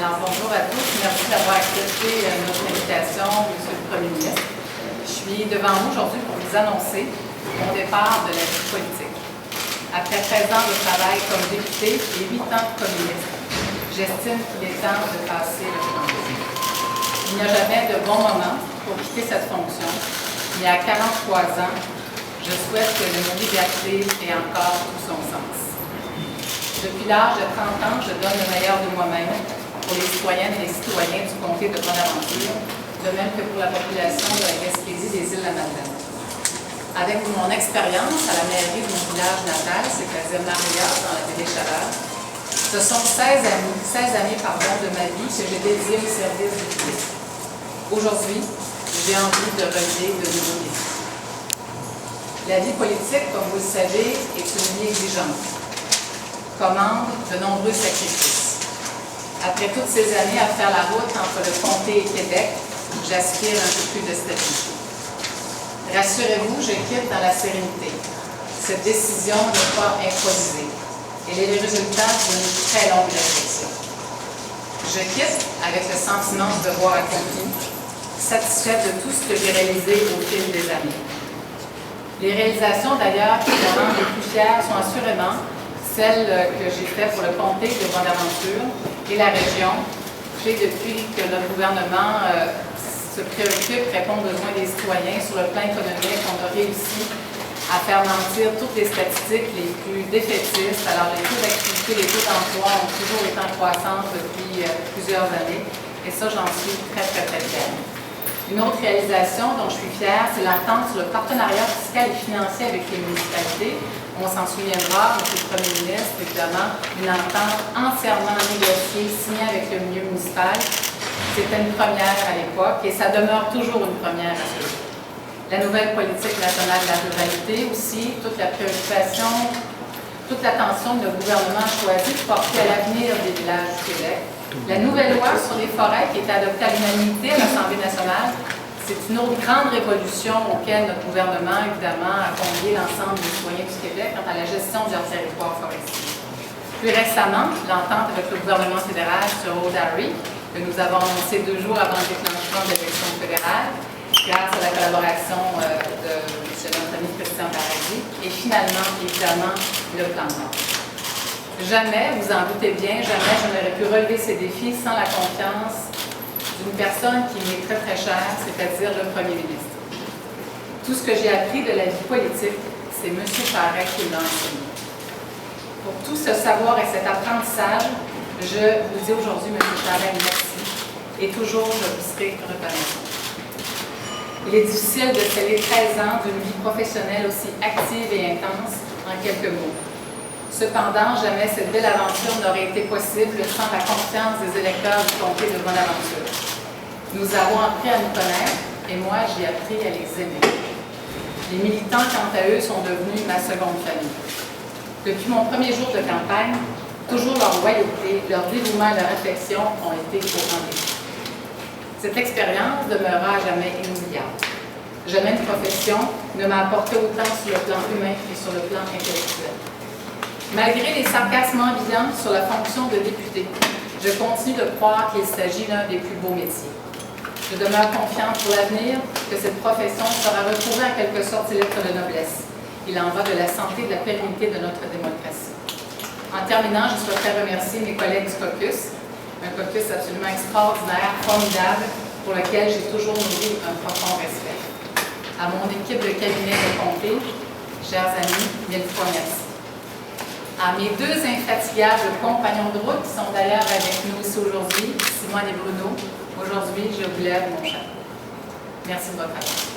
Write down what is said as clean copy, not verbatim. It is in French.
Alors, bonjour à tous. Merci d'avoir accepté notre invitation, Monsieur le Premier ministre. Je suis devant vous aujourd'hui pour vous annoncer mon départ de la vie politique. Après 13 ans de travail comme député et 8 ans comme ministre, j'estime qu'il est temps de passer le flambeau. Il n'y a jamais de bon moment pour quitter cette fonction, mais à 43 ans, je souhaite que le mot liberté ait encore tout son sens. Depuis l'âge de 30 ans, je donne le meilleur de moi-même pour les citoyennes et les citoyens du comté de Bonaventure, de même que pour la population de la Gaspésie des Îles-de-la-Madeleine. Avec mon expérience à la mairie de mon village natal, c'est-à-dire Maria, dans la ville des Chaleurs, ce sont 16 années de ma vie que j'ai dédiées au service du public. Aujourd'hui, j'ai envie de relever de nouveaux défis. La vie politique, comme vous le savez, est une vie exigeante, commande de nombreux sacrifices. Après toutes ces années à faire la route entre le comté et Québec, j'aspire un peu plus de stabilité. Rassurez-vous, je quitte dans la sérénité. Cette décision n'est pas improvisée. Elle est le résultat d'une très longue réflexion. Je quitte avec le sentiment de devoir accompli, satisfaite de tout ce que j'ai réalisé au fil des années. Les réalisations d'ailleurs qui me rendent les plus fières sont assurément celles que j'ai faites pour le comté de Bonaventure et la région. Depuis que notre gouvernement se préoccupe, répond aux besoins des citoyens sur le plan économique, on a réussi à faire mentir toutes les statistiques les plus défaitistes. Alors, les taux d'activité, les taux d'emploi ont toujours été en croissance depuis plusieurs années. Et ça, j'en suis très fière. Une autre réalisation dont je suis fière, c'est l'entente sur le partenariat fiscal et financier avec les municipalités. On s'en souviendra, M. le Premier ministre, évidemment, une entente entièrement négociée, signée avec le milieu municipal. C'était une première à l'époque et ça demeure toujours une première à ce jour. La nouvelle politique nationale de la ruralité aussi, toute la préoccupation, toute l'attention que le gouvernement a choisi de porter à l'avenir des villages du Québec. La nouvelle loi sur les forêts qui a été adoptée à l'unanimité à l'Assemblée nationale, c'est une autre grande révolution auquel notre gouvernement, évidemment, a convié l'ensemble des citoyens du Québec quant à la gestion de leur territoire forestier. Plus récemment, l'entente avec le gouvernement fédéral sur O'Darry, que nous avons annoncé 2 jours avant le déclenchement de l'élection fédérale, grâce à la collaboration de notre ami Christian Paradis, et finalement, évidemment, le plan Nord. Jamais, vous en doutez bien, jamais je n'aurais pu relever ces défis sans la confiance d'une personne qui m'est très chère, c'est-à-dire le Premier ministre. Tout ce que j'ai appris de la vie politique, c'est M. Charest qui l'a enseigné. Pour tout ce savoir et cet apprentissage, je vous dis aujourd'hui, M. Charest, merci, et toujours je vous serai reconnaissant. Il est difficile de sceller 13 ans d'une vie professionnelle aussi active et intense en quelques mots. Cependant, jamais cette belle aventure n'aurait été possible sans la confiance des électeurs du comté de Bonaventure. Nous avons appris à nous connaître et moi, j'ai appris à les aimer. Les militants, quant à eux, sont devenus ma seconde famille. Depuis mon premier jour de campagne, toujours leur loyauté, leur dévouement et leur affection ont été au rendez-vous. Cette expérience demeurera à jamais inoubliable. Jamais une profession ne m'a apporté autant sur le plan humain et sur le plan intellectuel. Malgré les sarcasmes ambiants sur la fonction de député, je continue de croire qu'il s'agit d'un des plus beaux métiers. Je demeure confiante pour l'avenir que cette profession sera retrouvée en quelque sorte ses lettres de noblesse. Il en va de la santé et de la pérennité de notre démocratie. En terminant, je souhaiterais remercier mes collègues du caucus, un caucus absolument extraordinaire, formidable, pour lequel j'ai toujours nourri un profond respect. À mon équipe de cabinet de comté, chers amis, 1000 fois merci. À mes 2 infatigables compagnons de route qui sont d'ailleurs avec nous ici aujourd'hui, Simone et Bruno, aujourd'hui, je vous lève mon chapeau. Merci de votre attention.